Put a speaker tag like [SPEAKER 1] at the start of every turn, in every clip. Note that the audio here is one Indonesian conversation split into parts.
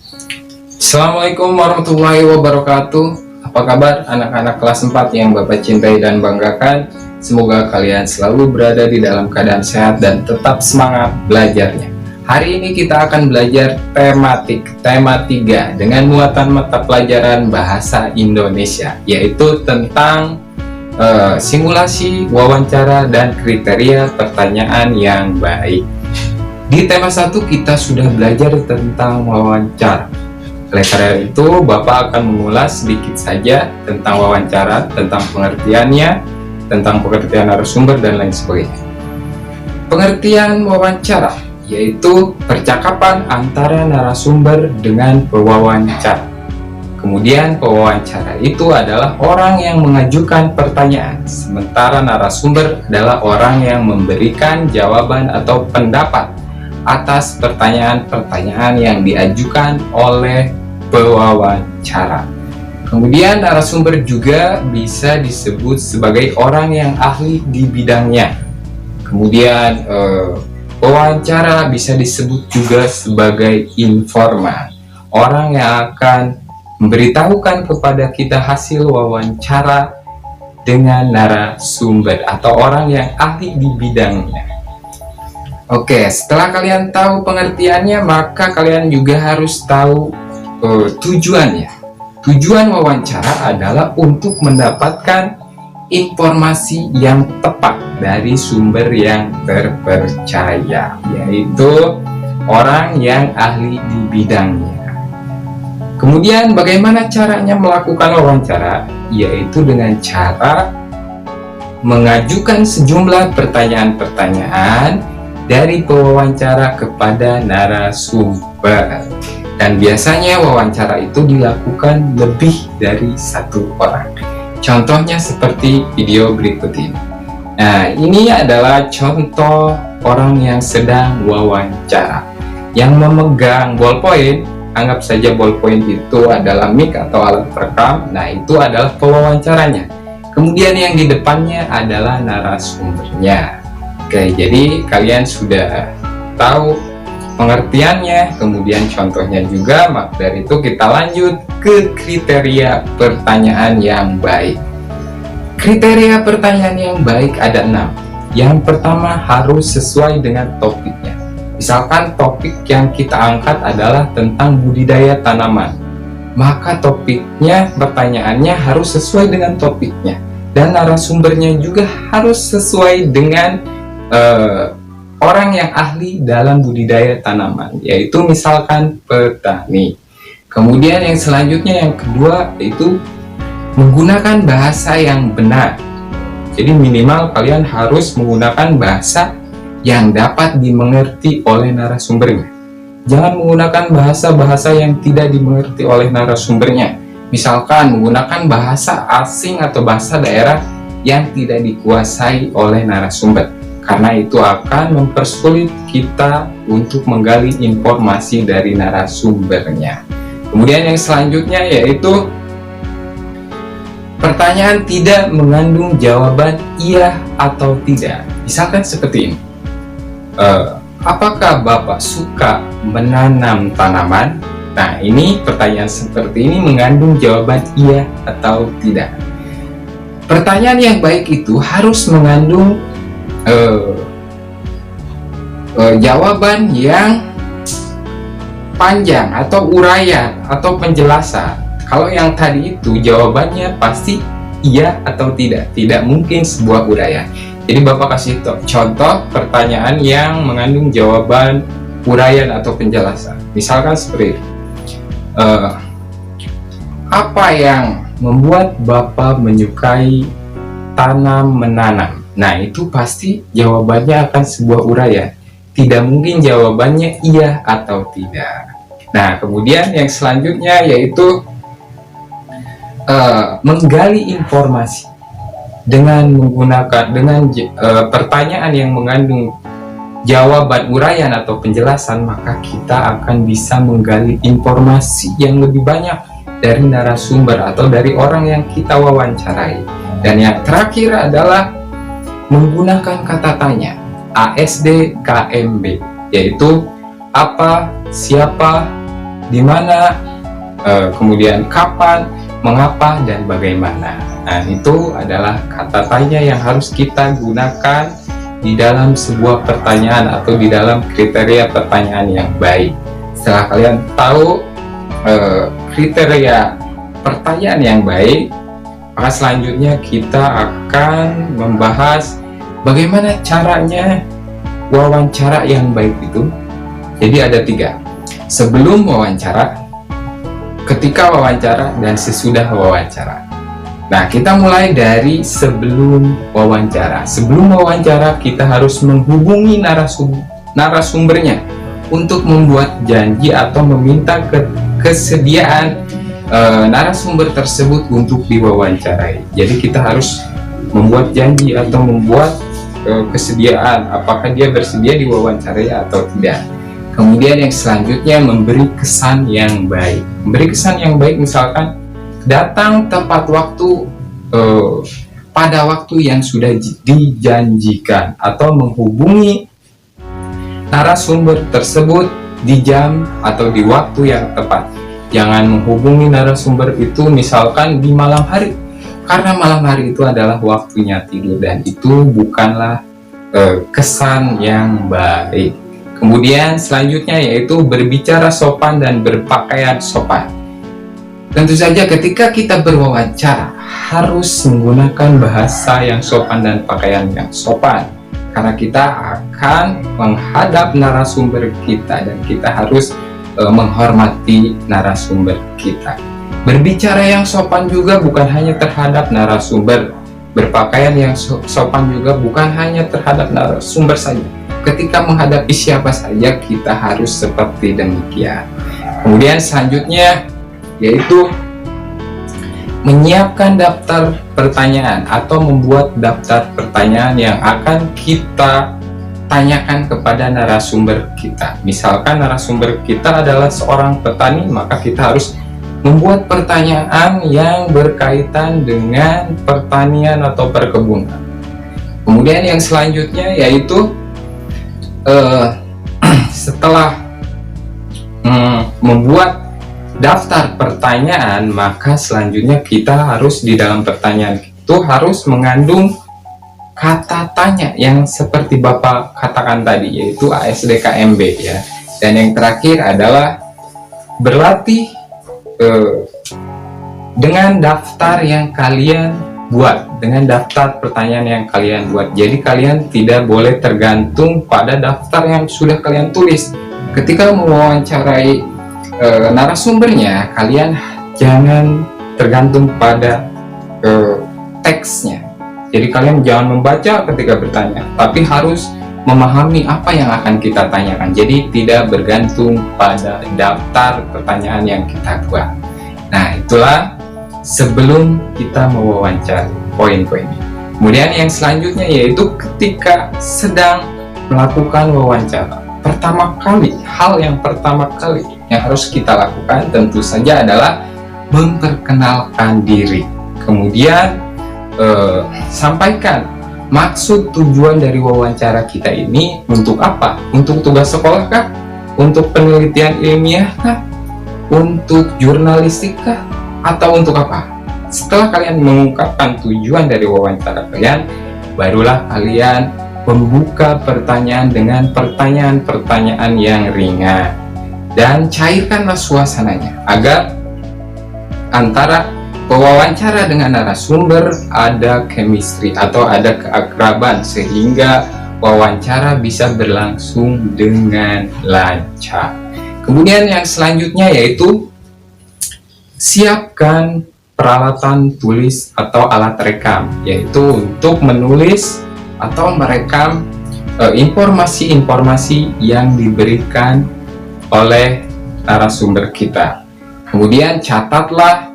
[SPEAKER 1] Assalamualaikum warahmatullahi wabarakatuh. Apa kabar anak-anak kelas 4 yang Bapak cintai dan banggakan? Semoga kalian selalu berada di dalam keadaan sehat dan tetap semangat belajarnya. Hari ini kita akan belajar tema 3 dengan muatan mata pelajaran bahasa Indonesia, yaitu tentang simulasi, wawancara, dan kriteria pertanyaan yang baik. Di tema 1 kita sudah belajar tentang wawancara. Oleh karena itu, Bapak akan mengulas sedikit saja tentang wawancara, tentang pengertiannya, tentang pengertian narasumber, dan lain sebagainya. Pengertian wawancara yaitu percakapan antara narasumber dengan pewawancara. Kemudian pewawancara itu adalah orang yang mengajukan pertanyaan, sementara narasumber adalah orang yang memberikan jawaban atau pendapat atas pertanyaan-pertanyaan yang diajukan oleh pewawancara. Kemudian narasumber juga bisa disebut sebagai orang yang ahli di bidangnya. Kemudian pewawancara bisa disebut juga sebagai informan, orang yang akan memberitahukan kepada kita hasil wawancara dengan narasumber atau orang yang ahli di bidangnya. Oke, setelah kalian tahu pengertiannya, maka kalian juga harus tahu tujuannya. Tujuan wawancara adalah untuk mendapatkan informasi yang tepat dari sumber yang terpercaya, yaitu orang yang ahli di bidangnya. Kemudian bagaimana caranya melakukan wawancara? Yaitu dengan cara mengajukan sejumlah pertanyaan-pertanyaan dari pewawancara kepada narasumber. Dan biasanya wawancara itu dilakukan lebih dari satu orang. Contohnya seperti video berikut ini. Nah, ini adalah contoh orang yang sedang wawancara. Yang memegang ballpoint, anggap saja ballpoint itu adalah mic atau alat perekam. Nah, itu adalah pewawancaranya. Kemudian yang di depannya adalah narasumbernya. Oke, jadi kalian sudah tahu pengertiannya, kemudian contohnya juga. Maka dari itu kita lanjut ke kriteria pertanyaan yang baik. Kriteria pertanyaan yang baik ada 6. Yang pertama, harus sesuai dengan topiknya. Misalkan topik yang kita angkat adalah tentang budidaya tanaman, maka topiknya, pertanyaannya harus sesuai dengan topiknya. Dan narasumbernya juga harus sesuai dengan orang yang ahli dalam budidaya tanaman, yaitu misalkan petani. Kemudian yang selanjutnya, yang kedua, yaitu menggunakan bahasa yang benar. Jadi minimal kalian harus menggunakan bahasa yang dapat dimengerti oleh narasumbernya. Jangan menggunakan bahasa-bahasa yang tidak dimengerti oleh narasumbernya. Misalkan menggunakan bahasa asing atau bahasa daerah yang tidak dikuasai oleh narasumber, karena itu akan mempersulit kita untuk menggali informasi dari narasumbernya. Kemudian yang selanjutnya yaitu pertanyaan tidak mengandung jawaban iya atau tidak. Misalkan seperti ini, apakah Bapak suka menanam tanaman? Nah, ini pertanyaan seperti ini mengandung jawaban iya atau tidak. Pertanyaan yang baik itu harus mengandung jawaban yang panjang atau uraian atau penjelasan. Kalau yang tadi itu jawabannya pasti iya atau tidak, tidak mungkin sebuah uraian. Jadi Bapak kasih contoh pertanyaan yang mengandung jawaban uraian atau penjelasan. Misalkan seperti ini, apa yang membuat Bapak menyukai tanam menanam? Nah, itu pasti jawabannya akan sebuah uraian. Tidak mungkin jawabannya iya atau tidak. Nah, kemudian yang selanjutnya yaitu menggali informasi dengan menggunakan pertanyaan yang mengandung jawaban uraian atau penjelasan, maka kita akan bisa menggali informasi yang lebih banyak dari narasumber atau dari orang yang kita wawancarai. Dan yang terakhir adalah menggunakan kata tanya ASD KMB, yaitu apa, siapa, di mana, kemudian kapan, mengapa, dan bagaimana. Nah, itu adalah kata tanya yang harus kita gunakan di dalam sebuah pertanyaan atau di dalam kriteria pertanyaan yang baik. Setelah kalian tahu kriteria pertanyaan yang baik, maka selanjutnya kita akan membahas bagaimana caranya wawancara yang baik itu. Jadi ada 3: sebelum wawancara, ketika wawancara, dan sesudah wawancara. Nah, kita mulai dari sebelum wawancara. Sebelum wawancara, kita harus menghubungi narasumbernya untuk membuat janji atau meminta kesediaan narasumber tersebut untuk diwawancarai. Jadi kita harus membuat janji atau membuat kesediaan, apakah dia bersedia diwawancarai atau tidak. Kemudian yang selanjutnya, memberi kesan yang baik. Memberi kesan yang baik misalkan datang tepat waktu, pada waktu yang sudah dijanjikan, atau menghubungi narasumber tersebut di jam atau di waktu yang tepat. Jangan menghubungi narasumber itu misalkan di malam hari, karena malam hari itu adalah waktunya tidur, dan itu bukanlah kesan yang baik. Kemudian selanjutnya yaitu berbicara sopan dan berpakaian sopan. Tentu saja ketika kita berwawancara harus menggunakan bahasa yang sopan dan pakaian yang sopan, karena kita akan menghadap narasumber kita dan kita harus menghormati narasumber kita. Berbicara yang sopan juga bukan hanya terhadap narasumber, berpakaian yang sopan juga bukan hanya terhadap narasumber saja. Ketika menghadapi siapa saja kita harus seperti demikian. Kemudian selanjutnya yaitu menyiapkan daftar pertanyaan atau membuat daftar pertanyaan yang akan kita tanyakan kepada narasumber kita. Misalkan narasumber kita adalah seorang petani, maka kita harus membuat pertanyaan yang berkaitan dengan pertanian atau perkebunan. Kemudian yang selanjutnya yaitu setelah membuat daftar pertanyaan, maka selanjutnya kita harus di dalam pertanyaan itu harus mengandung kata tanya yang seperti Bapak katakan tadi, yaitu ASDKMB ya. Dan yang terakhir adalah berlatih dengan daftar yang kalian buat, dengan daftar pertanyaan yang kalian buat. Jadi kalian tidak boleh tergantung pada daftar yang sudah kalian tulis. Ketika mewawancarai narasumbernya, kalian jangan tergantung pada teksnya. Jadi kalian jangan membaca ketika bertanya, tapi harus memahami apa yang akan kita tanyakan. Jadi tidak bergantung pada daftar pertanyaan yang kita buat. Nah, itulah sebelum kita mewawancara, poin-poinnya. Kemudian yang selanjutnya yaitu ketika sedang melakukan wawancara. Pertama kali, hal yang pertama kali yang harus kita lakukan tentu saja adalah memperkenalkan diri. Kemudian sampaikan maksud tujuan dari wawancara kita ini untuk apa? Untuk tugas sekolah kah? Untuk penelitian ilmiah kah? Untuk jurnalistik kah? Atau untuk apa? Setelah kalian mengungkapkan tujuan dari wawancara kalian, barulah kalian membuka pertanyaan dengan pertanyaan-pertanyaan yang ringan, dan cairkanlah suasananya agar antara pewawancara dengan narasumber ada chemistry atau ada keakraban, sehingga wawancara bisa berlangsung dengan lancar. Kemudian yang selanjutnya yaitu siapkan peralatan tulis atau alat rekam, yaitu untuk menulis atau merekam informasi-informasi yang diberikan oleh narasumber kita. Kemudian catatlah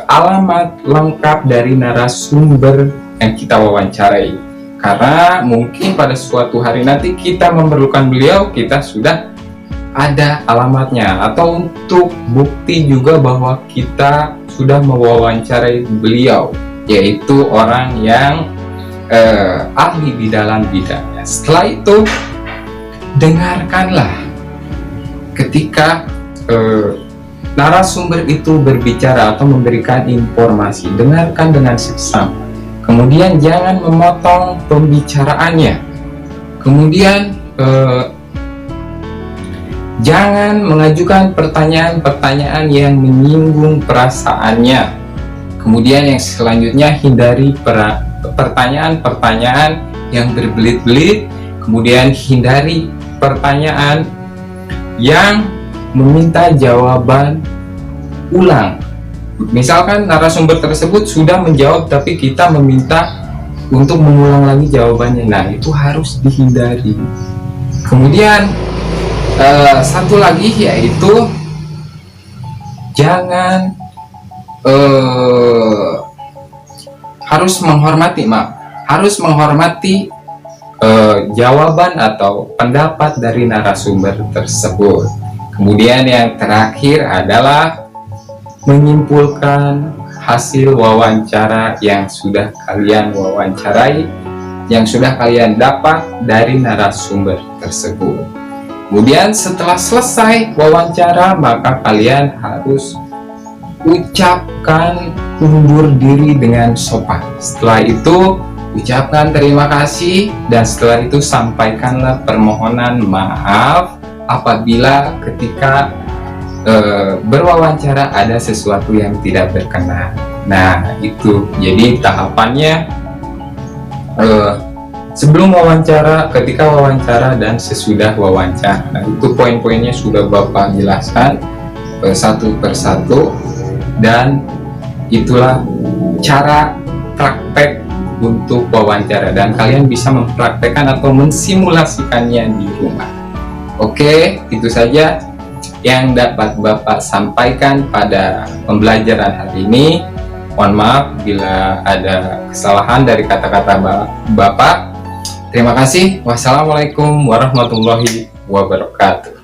[SPEAKER 1] alamat lengkap dari narasumber yang kita wawancarai, karena mungkin pada suatu hari nanti kita memerlukan beliau, kita sudah ada alamatnya, atau untuk bukti juga bahwa kita sudah mewawancarai beliau, yaitu orang yang ahli di dalam bidangnya. Setelah itu dengarkanlah ketika narasumber itu berbicara atau memberikan informasi, dengarkan dengan seksama. Kemudian jangan memotong pembicaraannya. Kemudian jangan mengajukan pertanyaan-pertanyaan yang menyinggung perasaannya. Kemudian yang selanjutnya, hindari pertanyaan-pertanyaan yang berbelit-belit. Kemudian hindari pertanyaan yang meminta jawaban ulang. Misalkan narasumber tersebut sudah menjawab tapi kita meminta untuk mengulang lagi jawabannya. Nah, itu harus dihindari. Kemudian satu lagi yaitu jangan harus menghormati jawaban atau pendapat dari narasumber tersebut. Kemudian yang terakhir adalah menyimpulkan hasil wawancara yang sudah kalian wawancarai, yang sudah kalian dapat dari narasumber tersebut. Kemudian setelah selesai wawancara, maka kalian harus ucapkan undur diri dengan sopan. Setelah itu ucapkan terima kasih, dan setelah itu sampaikanlah permohonan maaf apabila ketika berwawancara ada sesuatu yang tidak berkenan. Nah, itu jadi tahapannya sebelum wawancara, ketika wawancara, dan sesudah wawancara. Nah, itu poin-poinnya sudah Bapak jelaskan satu persatu, dan itulah cara praktek untuk wawancara, dan kalian bisa mempraktekkan atau mensimulasikannya di rumah. Oke, itu saja yang dapat Bapak sampaikan pada pembelajaran hari ini. Mohon maaf bila ada kesalahan dari kata-kata Bapak. Terima kasih. Wassalamualaikum warahmatullahi wabarakatuh.